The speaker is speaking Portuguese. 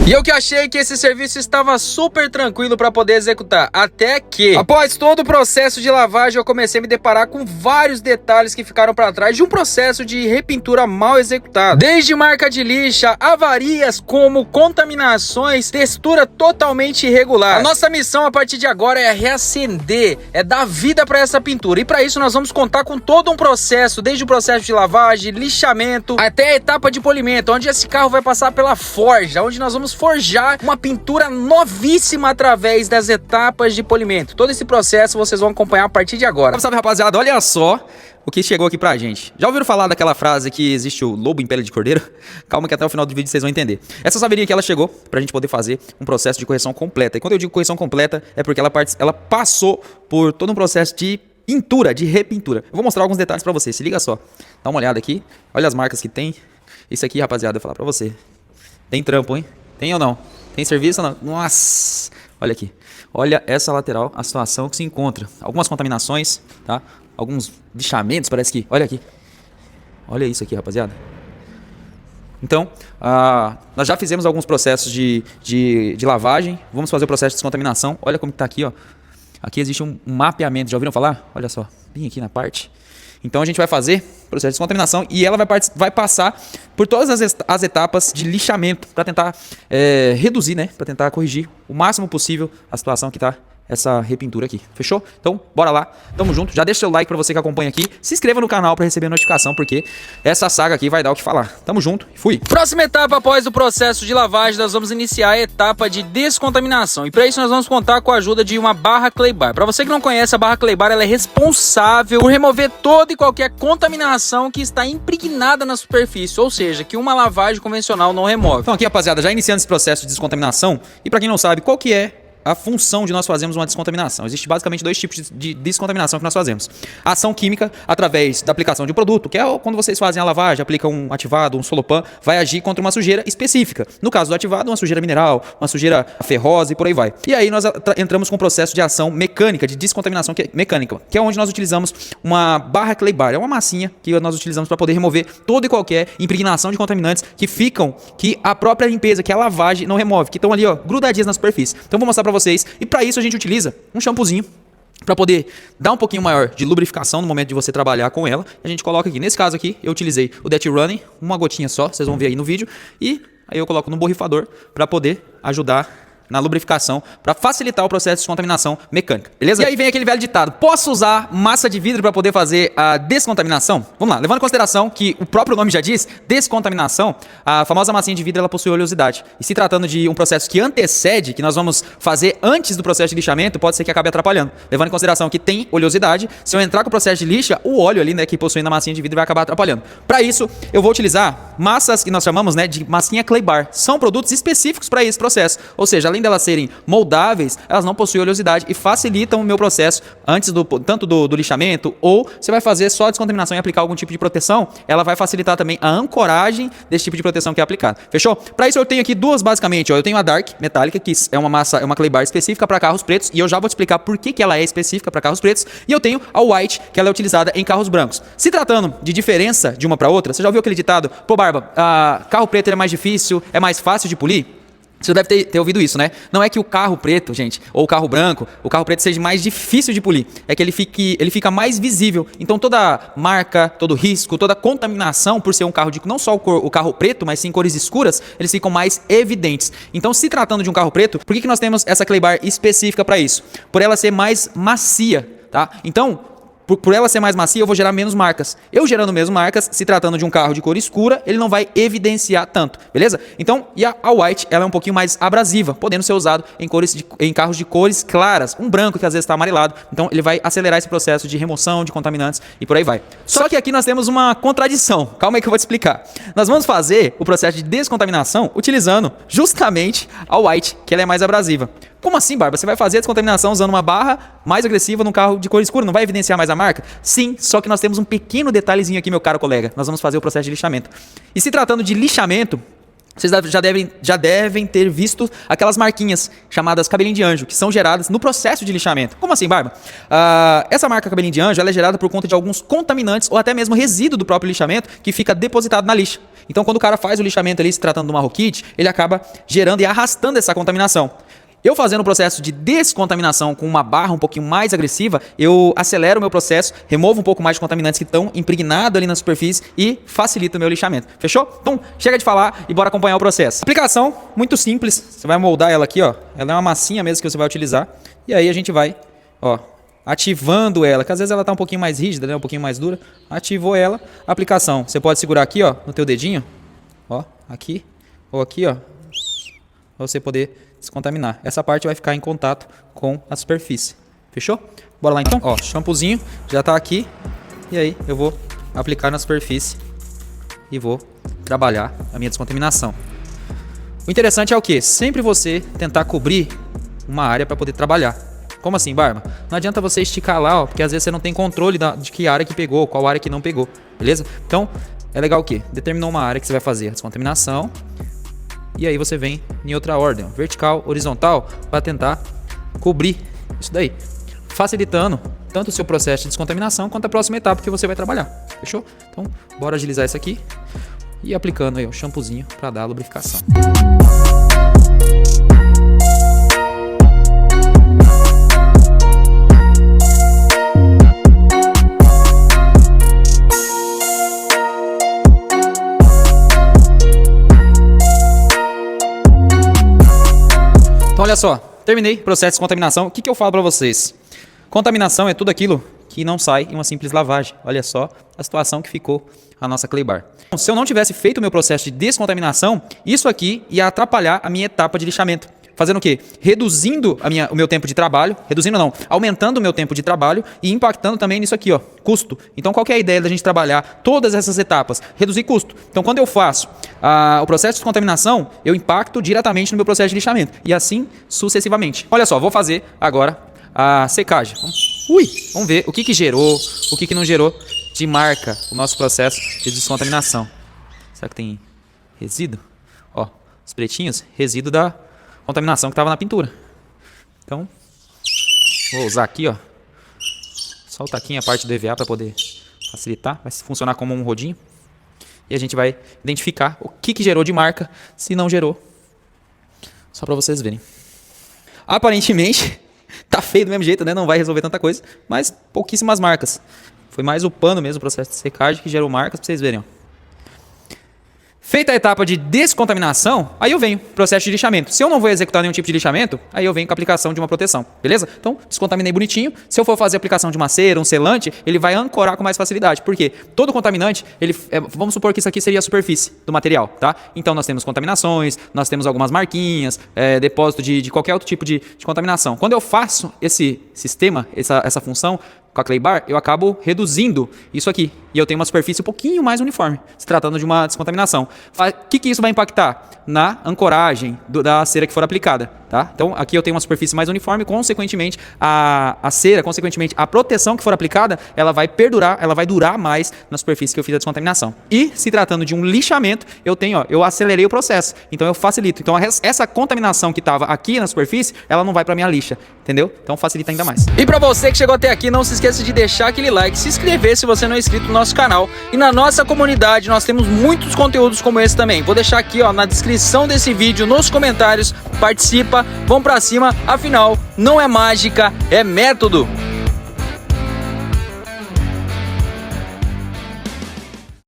E eu que achei que esse serviço estava super tranquilo para poder executar, até que, após todo o processo de lavagem, eu comecei a me deparar com vários detalhes que ficaram para trás de um processo de repintura mal executado. Desde marca de lixa, avarias como contaminações, textura totalmente irregular. A nossa missão a partir de agora é reacender, é dar vida para essa pintura. E para isso nós vamos contar com todo um processo, desde o processo de lavagem, lixamento, até a etapa de polimento, onde esse carro vai passar pela forja, onde nós vamos forjar uma pintura novíssima através das etapas de polimento. Todo esse processo vocês vão acompanhar a partir de agora. Salve, rapaziada, olha só o que chegou aqui pra gente. Já ouviram falar daquela frase que existe o lobo em pele de cordeiro? Calma que até o final do vídeo vocês vão entender. Essa saveirinha aqui, ela chegou pra gente poder fazer um processo de correção completa. E quando eu digo correção completa, é porque ela passou por todo um processo de pintura, de repintura. Eu vou mostrar alguns detalhes pra vocês, se liga só. Dá uma olhada aqui, olha as marcas que tem. Isso aqui, rapaziada, eu vou falar pra você. Tem trampo, hein? Tem ou não? Tem serviço ou não? Nossa! Olha aqui. Olha essa lateral, a situação que se encontra. Algumas contaminações, tá? Alguns lixamentos, parece que... Olha aqui. Olha isso aqui, rapaziada. Então, nós já fizemos alguns processos de lavagem. Vamos fazer o processo de descontaminação. Olha como que tá aqui, ó. Aqui existe um mapeamento. Já ouviram falar? Olha só. Bem aqui na parte. Então a gente vai fazer o processo de descontaminação e ela vai passar por todas as etapas de lixamento para tentar reduzir, né? Para tentar corrigir o máximo possível a situação que tá essa repintura aqui. Fechou? Então, bora lá. Tamo junto. Já deixa seu like para você que acompanha aqui. Se inscreva no canal para receber a notificação, porque essa saga aqui vai dar o que falar. Tamo junto. Fui. Próxima etapa após o processo de lavagem, nós vamos iniciar a etapa de descontaminação. E para isso nós vamos contar com a ajuda de uma barra clay bar. Para você que não conhece, a barra clay bar ela é responsável por remover toda e qualquer contaminação que está impregnada na superfície, ou seja, que uma lavagem convencional não remove. Então aqui, rapaziada, já iniciando esse processo de descontaminação. E para quem não sabe, qual que é a função de nós fazermos uma descontaminação? Existe basicamente dois tipos de descontaminação que nós fazemos. A ação química, através da aplicação de um produto, que é quando vocês fazem a lavagem, aplicam um ativado, um solopan, vai agir contra uma sujeira específica. No caso do ativado, uma sujeira mineral, uma sujeira ferrosa e por aí vai. E aí nós entramos com o processo de ação mecânica, de descontaminação mecânica, que é onde nós utilizamos uma barra clay bar. É uma massinha que nós utilizamos para poder remover toda e qualquer impregnação de contaminantes que a própria limpeza, que a lavagem não remove, que estão ali, ó, grudadinhas na superfície. Então vou mostrar para vocês, e para isso a gente utiliza um shampoozinho para poder dar um pouquinho maior de lubrificação no momento de você trabalhar com ela. A gente coloca aqui, nesse caso aqui, eu utilizei o Det Running, uma gotinha só, vocês vão ver aí no vídeo, e aí eu coloco no borrifador para poder ajudar na lubrificação, para facilitar o processo de descontaminação mecânica, beleza? E aí vem aquele velho ditado: posso usar massa de vidro para poder fazer a descontaminação? Vamos lá, levando em consideração que o próprio nome já diz, descontaminação, a famosa massinha de vidro ela possui oleosidade. E se tratando de um processo que antecede, que nós vamos fazer antes do processo de lixamento, pode ser que acabe atrapalhando. Levando em consideração que tem oleosidade, se eu entrar com o processo de lixa, o óleo ali, né, que possui na massinha de vidro vai acabar atrapalhando. Para isso, eu vou utilizar massas que nós chamamos, né, de massinha clay bar. São produtos específicos para esse processo, ou seja, além delas serem moldáveis, elas não possuem oleosidade e facilitam o meu processo antes tanto do lixamento, ou você vai fazer só a descontaminação e aplicar algum tipo de proteção, ela vai facilitar também a ancoragem desse tipo de proteção que é aplicado. Fechou? Para isso eu tenho aqui duas basicamente, ó, eu tenho a Dark metálica, que é uma massa, é uma clay bar específica para carros pretos, e eu já vou te explicar por que ela é específica para carros pretos, e eu tenho a White, que ela é utilizada em carros brancos. Se tratando de diferença de uma para outra, você já ouviu aquele ditado: pô, Barba, carro preto é mais difícil, é mais fácil de polir? Você deve ter ouvido isso, né? Não é que o carro preto, gente, ou o carro branco, o carro preto seja mais difícil de polir. É que ele fica mais visível. Então toda marca, todo risco, toda contaminação, por ser um carro de não só o carro preto, mas sim cores escuras, eles ficam mais evidentes. Então, se tratando de um carro preto, por que nós temos essa clay bar específica para isso? Por ela ser mais macia, tá? Então, por ela ser mais macia, eu vou gerar menos marcas. Eu gerando menos marcas, se tratando de um carro de cor escura, ele não vai evidenciar tanto, beleza? Então, e a White, ela é um pouquinho mais abrasiva, podendo ser usado em carros de cores claras. Um branco que às vezes está amarelado. Então, ele vai acelerar esse processo de remoção de contaminantes e por aí vai. Só que aqui nós temos uma contradição. Calma aí que eu vou te explicar. Nós vamos fazer o processo de descontaminação utilizando justamente a White, que ela é mais abrasiva. Como assim, Barba? Você vai fazer a descontaminação usando uma barra mais agressiva num carro de cor escura? Não vai evidenciar mais a marca? Sim, só que nós temos um pequeno detalhezinho aqui, meu caro colega. Nós vamos fazer o processo de lixamento. E se tratando de lixamento, vocês já devem ter visto aquelas marquinhas chamadas cabelinho de anjo, que são geradas no processo de lixamento. Como assim, Barba? Essa marca cabelinho de anjo ela é gerada por conta de alguns contaminantes ou até mesmo resíduo do próprio lixamento que fica depositado na lixa. Então, quando o cara faz o lixamento ali, se tratando de uma raw kit, ele acaba gerando e arrastando essa contaminação. Eu fazendo o processo de descontaminação com uma barra um pouquinho mais agressiva, eu acelero o meu processo, removo um pouco mais de contaminantes que estão impregnados ali na superfície e facilito o meu lixamento. Fechou? Então, chega de falar e bora acompanhar o processo. Aplicação, muito simples. Você vai moldar ela aqui, ó. Ela é uma massinha mesmo que você vai utilizar. E aí a gente vai, ó, ativando ela, que às vezes ela tá um pouquinho mais rígida, né? Um pouquinho mais dura. Ativou ela. Aplicação. Você pode segurar aqui, ó, no teu dedinho. Ó, aqui. Ou aqui, ó. Pra você poder descontaminar. Essa parte vai ficar em contato com a superfície. Fechou? Bora lá então? Ó, shampoozinho já tá aqui. E aí eu vou aplicar na superfície e vou trabalhar a minha descontaminação. O interessante é o que? Sempre você tentar cobrir uma área para poder trabalhar. Como assim, Barba? Não adianta você esticar lá, ó, porque às vezes você não tem controle de que área que pegou, qual área que não pegou. Beleza? Então, é legal o quê? Determinou uma área que você vai fazer a descontaminação. E aí você vem em outra ordem, ó, vertical, horizontal, para tentar cobrir isso daí. Facilitando tanto o seu processo de descontaminação quanto a próxima etapa que você vai trabalhar. Fechou? Então, bora agilizar isso aqui. E aplicando aí o shampoozinho para dar a lubrificação. Então olha só, terminei o processo de descontaminação. O que eu falo para vocês? Contaminação é tudo aquilo que não sai em uma simples lavagem. Olha só a situação que ficou a nossa clay bar. Se eu não tivesse feito o meu processo de descontaminação, isso aqui ia atrapalhar a minha etapa de lixamento. Fazendo o quê? Reduzindo o meu tempo de trabalho, aumentando o meu tempo de trabalho e impactando também nisso aqui, ó, custo. Então qual que é a ideia da gente trabalhar todas essas etapas? Reduzir custo. Então quando eu faço o processo de descontaminação, eu impacto diretamente no meu processo de lixamento e assim sucessivamente. Olha só, vou fazer agora a secagem. Vamos ver o que gerou, o que não gerou de marca o nosso processo de descontaminação. Será que tem resíduo? Ó, os pretinhos, resíduo da contaminação que estava na pintura. Então, vou usar aqui, ó, só o taquinho, a parte do EVA para poder facilitar. Vai funcionar como um rodinho. E a gente vai identificar o que gerou de marca, se não gerou. Só para vocês verem. Aparentemente, tá feio do mesmo jeito, né? Não vai resolver tanta coisa, mas pouquíssimas marcas. Foi mais o pano mesmo, o processo de secagem, que gerou marcas para vocês verem, ó. Feita a etapa de descontaminação, aí eu venho processo de lixamento. Se eu não vou executar nenhum tipo de lixamento, aí eu venho com a aplicação de uma proteção, beleza? Então, descontaminei bonitinho. Se eu for fazer a aplicação de uma cera, um selante, ele vai ancorar com mais facilidade. Por quê? Todo contaminante, vamos supor que isso aqui seria a superfície do material, tá? Então, nós temos contaminações, nós temos algumas marquinhas, depósito de qualquer outro tipo de contaminação. Quando eu faço esse sistema, essa função, com a clay bar, eu acabo reduzindo isso aqui. E eu tenho uma superfície um pouquinho mais uniforme, se tratando de uma descontaminação. O que isso vai impactar? Na ancoragem da cera que for aplicada, tá? Então, aqui eu tenho uma superfície mais uniforme, consequentemente, a cera, consequentemente, a proteção que for aplicada, ela vai perdurar, ela vai durar mais na superfície que eu fiz a descontaminação. E, se tratando de um lixamento, eu acelerei o processo. Então, eu facilito. Então, essa contaminação que estava aqui na superfície, ela não vai para minha lixa, entendeu? Então, facilita ainda mais. E para você que chegou até aqui, não se esqueça de deixar aquele like, se inscrever se você não é inscrito no nosso canal. E na nossa comunidade nós temos muitos conteúdos como esse também. Vou deixar aqui, ó, na descrição desse vídeo, nos comentários. Participa, vamos pra cima, afinal, não é mágica, é método.